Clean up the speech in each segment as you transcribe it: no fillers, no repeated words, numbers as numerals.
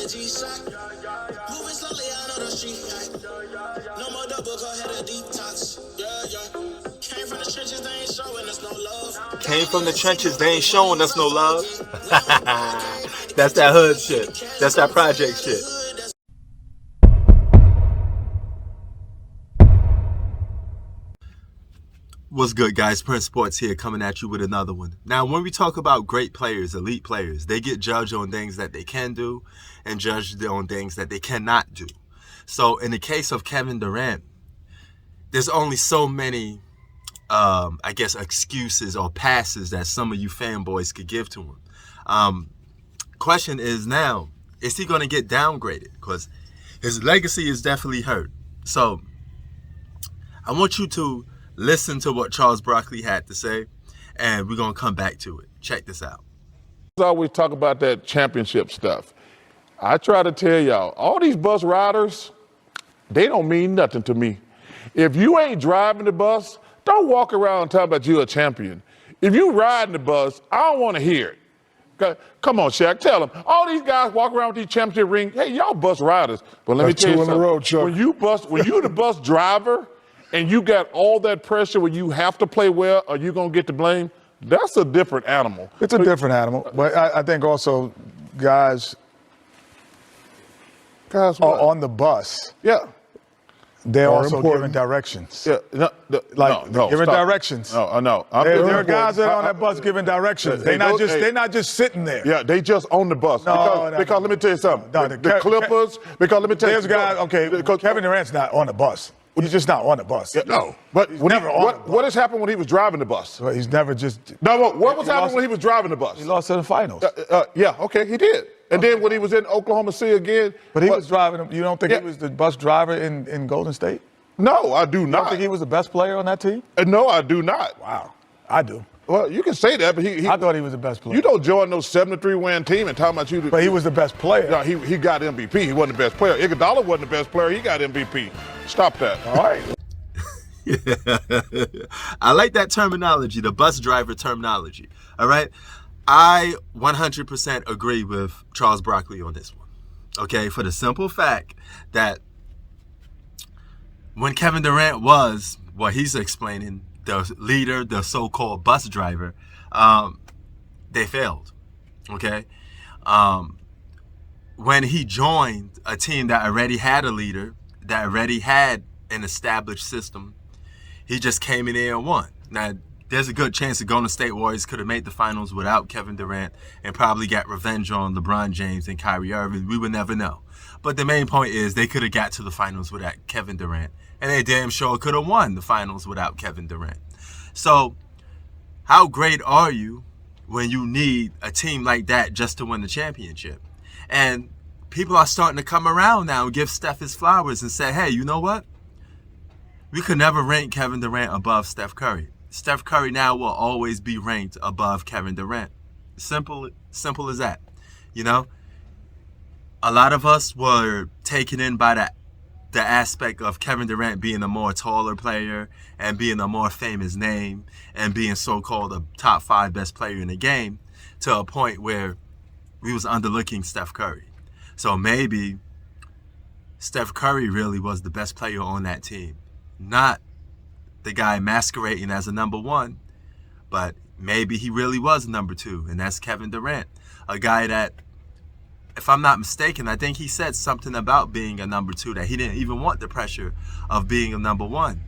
G-Shock. Moving slowly out of the street. No more double, go ahead and detox. Yeah. Came from the trenches, they ain't showing us no love. Came from the trenches, they ain't showing us no love. That's that hood shit. That's that project shit. What's good, guys? Prince Sports here, coming at you with another one. Now, when we talk about great players, elite players, they get judged on things that they can do and judged on things that they cannot do. So in the case of Kevin Durant, there's only so many, excuses or passes that some of you fanboys could give to him. Question is now, is he going to get downgraded? Because his legacy is definitely hurt. So I want you to listen to what Charles Barkley had to say, and we're going to come back to it. Check this out. I always talk about that championship stuff. I try to tell y'all, all these bus riders, they don't mean nothing to me. If you ain't driving the bus, don't walk around talking about you a champion. If you riding the bus, I don't want to hear it. Come on, Shaq, tell them. All these guys walk around with these championship rings. Hey, y'all bus riders. But let me tell you something. When you the bus driver and you got all that pressure where you have to play well or you're going to get the blame, that's a different animal. It's a different animal. But I think also guys on the bus. Yeah. They're also giving directions. Yeah, giving directions. No. There are guys that are on that bus giving directions. They're not just sitting there. Yeah, they just on the bus. Because let me tell you something. The Clippers. Because let me tell you. There's guys. Okay, because Kevin Durant's not on the bus. He's just not on the bus. Yeah, no, but what has happened when he was driving the bus? Well, he's never just. No, what was happening when he was driving the bus? He lost in the finals. Yeah, okay, he did. And then when he was in Oklahoma City again. But he was driving. You don't think he was the bus driver in Golden State? No, I do not. You don't think he was the best player on that team? No, I do not. Wow, I do. Well, you can say that, but I thought he was the best player. You don't join those 73-win team and talking about you. But he was the best player. No, he got MVP. He wasn't the best player. Iguodala wasn't the best player. He got MVP. Stop that. All right. I like that terminology, the bus driver terminology. All right. I 100% agree with Charles Barkley on this one. Okay. For the simple fact that when Kevin Durant was what he's explaining, the leader, the so-called bus driver, they failed. Okay. When he joined a team that already had a leader, that already had an established system, he just came in there and won. Now, there's a good chance the Golden State Warriors could have made the finals without Kevin Durant and probably got revenge on LeBron James and Kyrie Irving. We would never know. But the main point is they could have got to the finals without Kevin Durant. And they damn sure could have won the finals without Kevin Durant. So, how great are you when you need a team like that just to win the championship? And people are starting to come around now and give Steph his flowers and say, hey, you know what? We could never rank Kevin Durant above Steph Curry. Steph Curry now will always be ranked above Kevin Durant. Simple as that. You know, a lot of us were taken in by the aspect of Kevin Durant being a more taller player and being a more famous name and being so-called a top 5 best player in the game to a point where we was underlooking Steph Curry. So maybe Steph Curry really was the best player on that team. Not the guy masquerading as a number 1, but maybe he really was number 2, and that's Kevin Durant. A guy that, if I'm not mistaken, I think he said something about being a number 2, that he didn't even want the pressure of being a number 1.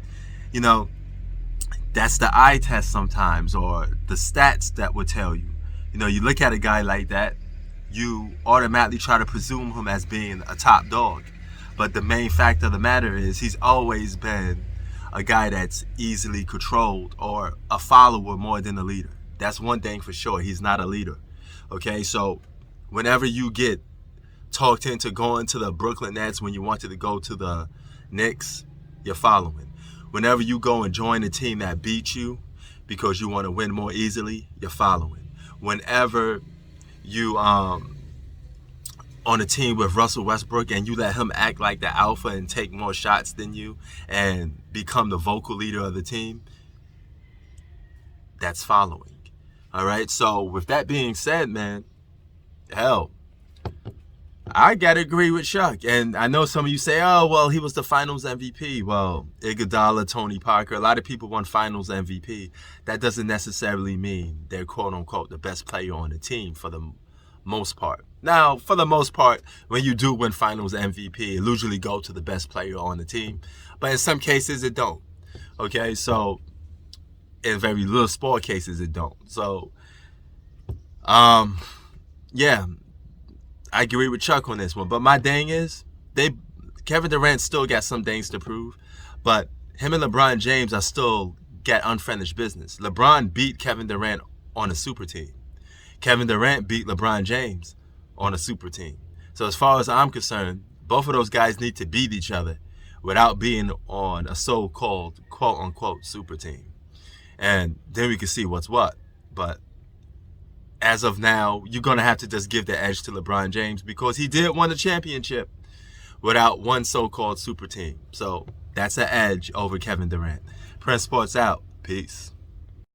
You know, that's the eye test sometimes, or the stats that would tell you. You know, you look at a guy like that, you automatically try to presume him as being a top dog. But the main fact of the matter is he's always been a guy that's easily controlled or a follower more than a leader. That's one thing for sure. He's not a leader. Okay, so whenever you get talked into going to the Brooklyn Nets when you wanted to go to the Knicks, you're following. Whenever you go and join a team that beats you because you want to win more easily, you're following. Whenever you on a team with Russell Westbrook and you let him act like the alpha and take more shots than you and become the vocal leader of the team, that's following. All right. So with that being said, man, hell, I gotta agree with Chuck, and I know some of you say, "Oh, well, he was the Finals MVP." Well, Iguodala, Tony Parker, a lot of people won Finals MVP. That doesn't necessarily mean they're "quote unquote" the best player on the team for the most part. Now, for the most part, when you do win Finals MVP, it usually go to the best player on the team, but in some cases it don't. Okay, so in very little sport cases it don't. So, yeah. I agree with Chuck on this one, but my thing is, Kevin Durant still got some things to prove, but him and LeBron James are still got unfinished business. LeBron beat Kevin Durant on a super team. Kevin Durant beat LeBron James on a super team. So as far as I'm concerned, both of those guys need to beat each other without being on a so-called quote-unquote super team. And then we can see what's what. But as of now, you're going to have to just give the edge to LeBron James because he did win the championship without one so-called super team. So that's an edge over Kevin Durant. Prince Sports out. Peace.